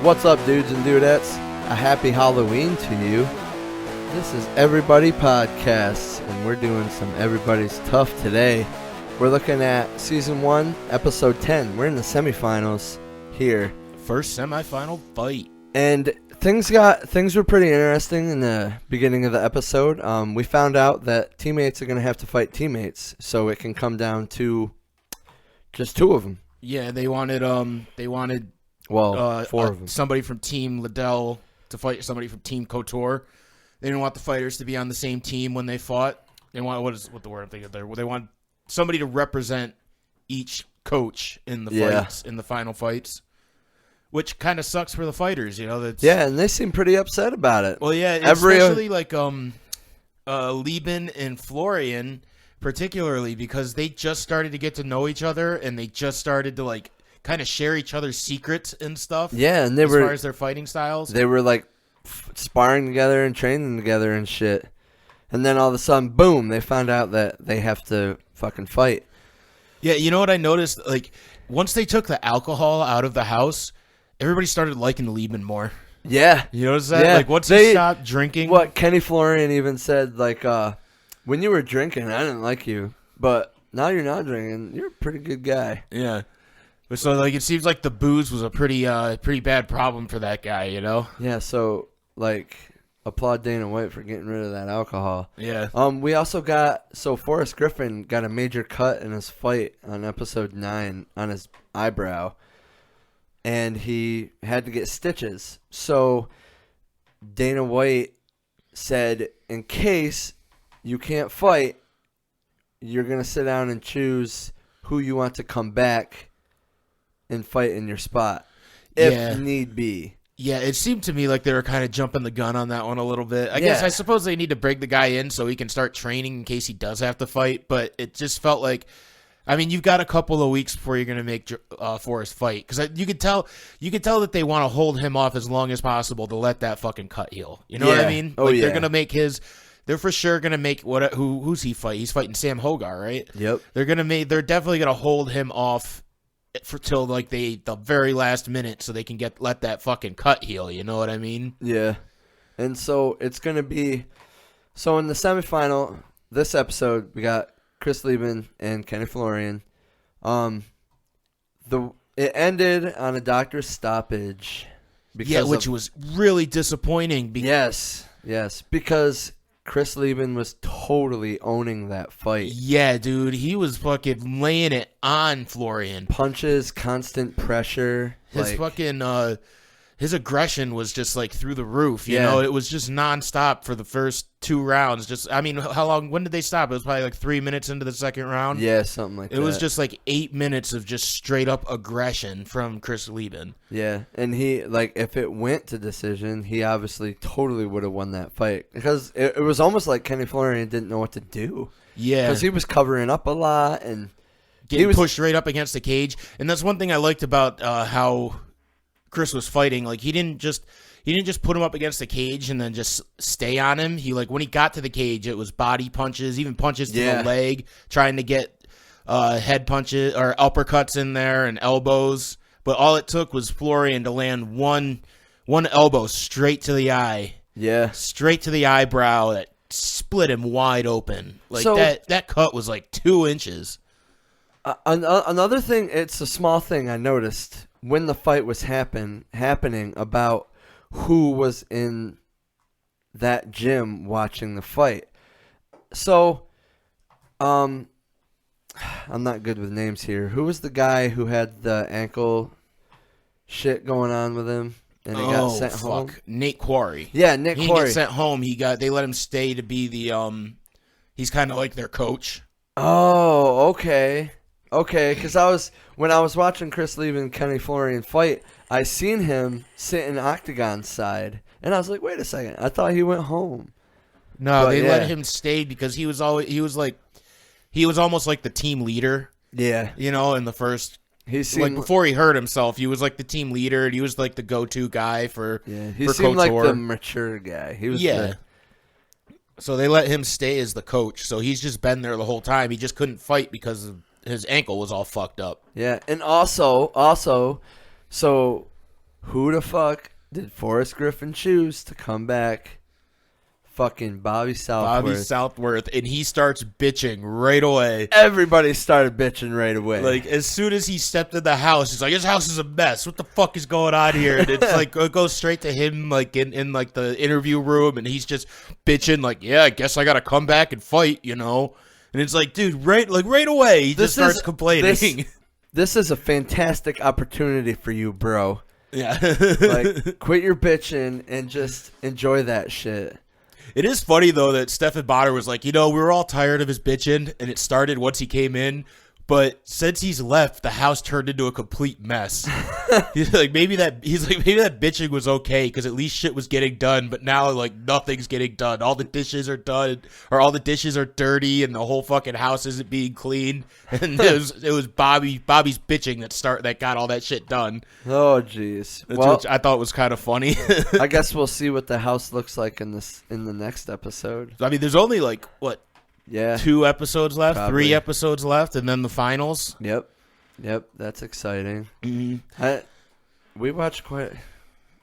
What's up, dudes and dudettes? A happy Halloween to you. This is Everybody Podcasts, and we're doing some Everybody's TUF today. We're looking at Season 1, Episode 10. We're in the semifinals here. First semifinal fight. And things were pretty interesting in the beginning of the episode. We found out that teammates are going to have to fight teammates, so it can come down to just two of them. Yeah, they wanted four of them. Somebody from Team Liddell to fight somebody from Team KOTOR. They didn't want the fighters to be on the same team when they fought. They want what the word I'm thinking there? Well, they want somebody to represent each coach in the fights, in the final fights. Which kind of sucks for the fighters, you know. And they seem pretty upset about it. Well, yeah, especially like Lieben and Florian, particularly because they just started to get to know each other and they just started to like kind of share each other's secrets and stuff. Yeah, and as far as their fighting styles, they were like sparring together and training together and shit. And then all of a sudden, boom! They found out that they have to fucking fight. Yeah, you know what I noticed? Like once they took the alcohol out of the house, everybody started liking Lieben more. Yeah. You notice that? Yeah. Like, once they stopped drinking. What Kenny Florian even said, like, when you were drinking, I didn't like you. But now you're not drinking, you're a pretty good guy. Yeah. So, like, it seems like the booze was a pretty bad problem for that guy, you know? Yeah, so, like, applaud Dana White for getting rid of that alcohol. Yeah. We also Forrest Griffin got a major cut in his fight on episode 9 on his eyebrow. And he had to get stitches. So Dana White said, in case you can't fight, you're going to sit down and choose who you want to come back and fight in your spot, if need be. Yeah, it seemed to me like they were kind of jumping the gun on that one a little bit. I suppose they need to break the guy in so he can start training in case he does have to fight. But it just felt like, I mean, you've got a couple of weeks before you're going to make Forrest fight. Because you could tell that they want to hold him off as long as possible to let that fucking cut heal. You know what I mean? They're going to make they're for sure going to make, who's he fight? He's fighting Sam Hogar, right? Yep. They're definitely going to hold him off till like the very last minute so they can let that fucking cut heal. You know what I mean? Yeah. And so it's going to be, so in the semifinal, this episode, we got Chris Lieben and Kenny Florian. It ended on a doctor's stoppage. Which was really disappointing. Yes, because Chris Lieben was totally owning that fight. Yeah, dude, he was fucking laying it on Florian. Punches, constant pressure. His aggression was just like through the roof, you know. It was just nonstop for the first 2 rounds. How long? When did they stop? It was probably like 3 minutes into the second round. Yeah, something like that. It was just like 8 minutes of just straight up aggression from Chris Lieben. Yeah, and he, like, if it went to decision, he obviously totally would have won that fight because it was almost like Kenny Florian didn't know what to do. Yeah, because he was covering up a lot and he was pushed right up against the cage. And that's one thing I liked about how Chris was fighting. Like he didn't just put him up against the cage and then just stay on him. He, like, when he got to the cage, it was body punches, even punches to the leg, trying to get head punches or uppercuts in there and elbows. But all it took was Florian to land one elbow straight to the eye. Yeah. Straight to the eyebrow that split him wide open. Like that cut was like 2 inches. Another thing, it's a small thing I noticed when the fight was happening about who was in that gym watching the fight. So, I'm not good with names here. Who was the guy who had the ankle shit going on with him and he got sent home? Nate Quarry. Yeah, Nick Quarry. He didn't get sent home. They let him stay to be the he's kind of like their coach. Oh, okay. Okay, because when I was watching Chris Lieben and Kenny Florian fight, I seen him sit in Octagon's side, and I was like, wait a second, I thought he went home. No, they let him stay because he was almost like the team leader. Yeah, you know, in the first, before he hurt himself, he was like the team leader, and he was like the go-to guy for he seemed KOTOR. like the mature guy. He was So they let him stay as the coach. So he's just been there the whole time. He just couldn't fight because his ankle was all fucked up. Yeah, and also, so Who the fuck did Forrest Griffin choose to come back? Fucking Bobby Southworth. Bobby Southworth, and he starts bitching right away. Everybody started bitching right away. Like, as soon as he stepped in the house, he's like, his house is a mess. What the fuck is going on here? And it's like, it goes straight to him, like, in like, the interview room, and he's just bitching, like, yeah, I guess I gotta come back and fight, you know? And it's like, dude, right away, he just starts complaining. This is a fantastic opportunity for you, bro. Yeah. Like, quit your bitching and just enjoy that shit. It is funny, though, that Stephen Bonner was like, we were all tired of his bitching, and it started once he came in. But since he's left, the house turned into a complete mess. He's like, maybe that bitching was okay because at least shit was getting done. But now, like, nothing's getting done. All the dishes are done, or all the dishes are dirty, and the whole fucking house isn't being cleaned. And it was Bobby's bitching that got all that shit done. Oh, jeez. Which I thought was kind of funny. I guess we'll see what the house looks like in the next episode. I mean, there's only like what. Yeah. 2 episodes left, Probably. 3 episodes left, and then the finals. Yep. That's exciting. Mm-hmm. We watched quite.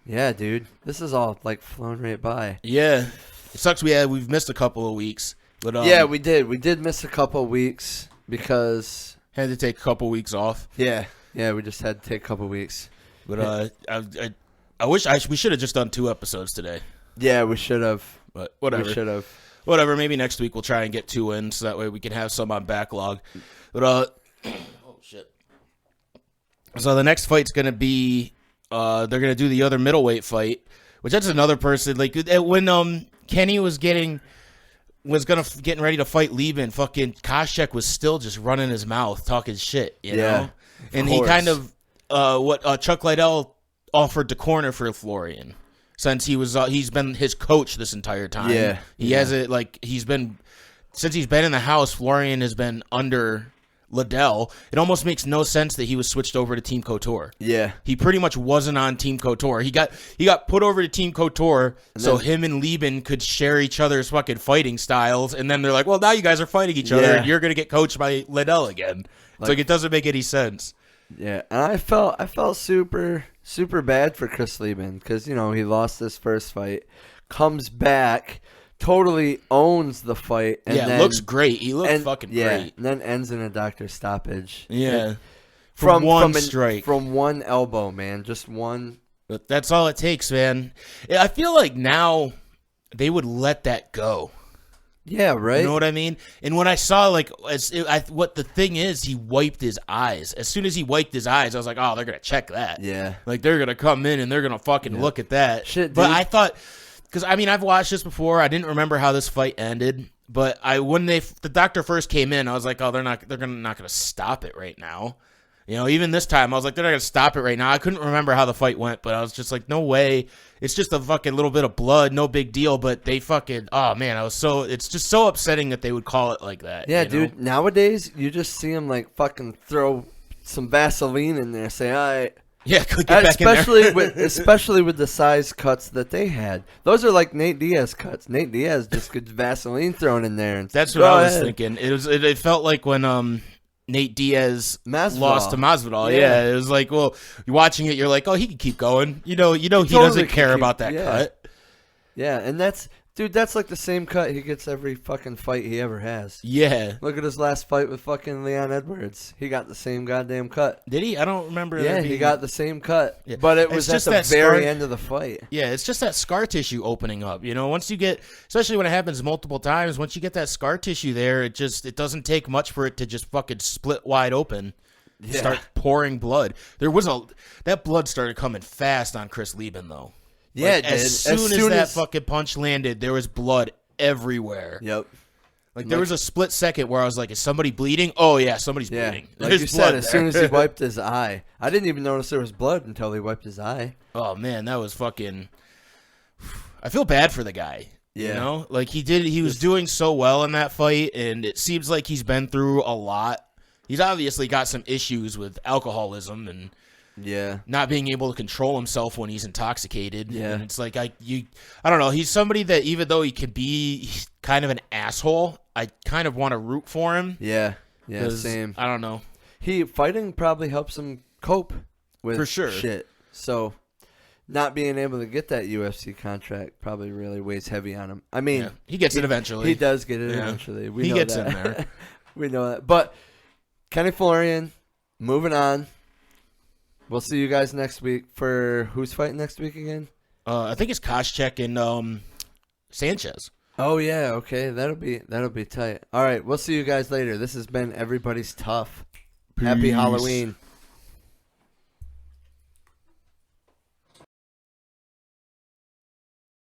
Yeah, dude. This is all like flown right by. Yeah. It sucks we've missed a couple of weeks. But yeah, we did. We did miss a couple of weeks because had to take a couple of weeks off. Yeah, we just had to take a couple of weeks. But I wish we should have just done 2 episodes today. Yeah, we should have. But whatever. We should have. Whatever, maybe next week we'll try and get 2 in so that way we can have some on backlog. But oh shit. So the next fight's going to be they're going to do the other middleweight fight, which that's another person like when Kenny was getting ready to fight Lieben, fucking Koscheck was still just running his mouth talking shit, you know? And he kind of Chuck Liddell offered to corner for Florian. Since he's been his coach this entire time. Yeah. Since he's been in the house, Florian has been under Liddell. It almost makes no sense that he was switched over to Team KOTOR. Yeah. He pretty much wasn't on Team KOTOR. He got put over to Team KOTOR so him and Lieben could share each other's fucking fighting styles, and then they're like, well, now you guys are fighting each other, and you're going to get coached by Liddell again. It's like it doesn't make any sense. Yeah, and I felt super bad for Chris Lieben because, he lost his first fight, comes back, totally owns the fight. And then, looks great. He looked fucking great. And then ends in a doctor's stoppage. Yeah. From one strike. From one elbow, man. Just one. But that's all it takes, man. I feel like now they would let that go. Yeah, right. You know what I mean? And when I saw, what the thing is, he wiped his eyes. As soon as he wiped his eyes, I was like, oh, they're going to check that. Yeah. Like, they're going to come in and they're going to fucking look at that. Shit, dude. But I thought, because, I mean, I've watched this before. I didn't remember how this fight ended. But when the doctor first came in, I was like, oh, they're not going to stop it right now. Even this time, I was like, they're not going to stop it right now. I couldn't remember how the fight went, but I was just like, no way. It's just a fucking little bit of blood, no big deal. But they fucking, oh man, it's just so upsetting that they would call it like that. Yeah, dude. Nowadays, you just see them like fucking throw some Vaseline in there, say, all right. Yeah, get back in there. especially with the size cuts that they had. Those are like Nate Diaz cuts. Nate Diaz just gets Vaseline thrown in there. And that's what I was thinking. It felt like when Nate Diaz lost to Masvidal. Yeah, it was like, well, you're watching it, you're like, oh, he can keep going. He totally doesn't care about that cut. Yeah, and that's like the same cut he gets every fucking fight he ever has. Yeah. Look at his last fight with fucking Leon Edwards. He got the same goddamn cut. Did he? I don't remember. Yeah, he got the same cut. Yeah. But it was just at the very end of the fight. Yeah, it's just that scar tissue opening up. Once you get, especially when it happens multiple times, once you get that scar tissue there, it doesn't take much for it to just fucking split wide open. Yeah. Start pouring blood. That blood started coming fast on Chris Lieben, though. Yeah, as soon as that fucking punch landed, there was blood everywhere. Yep. There was a split second where I was like, is somebody bleeding? Oh, yeah, somebody's bleeding. Like you said, as soon as he wiped his eye. I didn't even notice there was blood until he wiped his eye. Oh, man, that was fucking... I feel bad for the guy. Yeah. He was doing so well in that fight, and it seems like he's been through a lot. He's obviously got some issues with alcoholism and... Yeah, not being able to control himself when he's intoxicated. Yeah, and it's like I don't know. He's somebody that even though he could be kind of an asshole, I kind of want to root for him. Yeah, same. I don't know. Fighting probably helps him cope with for sure shit. So not being able to get that UFC contract probably really weighs heavy on him. I mean, he gets it eventually. He does get it eventually. We know gets that. in there. We know that. But Kenny Florian, moving on. We'll see you guys next week for who's fighting next week again? I think it's Koscheck and Sanchez. Oh yeah, okay. That'll be tight. All right, we'll see you guys later. This has been Everybody's Tough. Happy Halloween.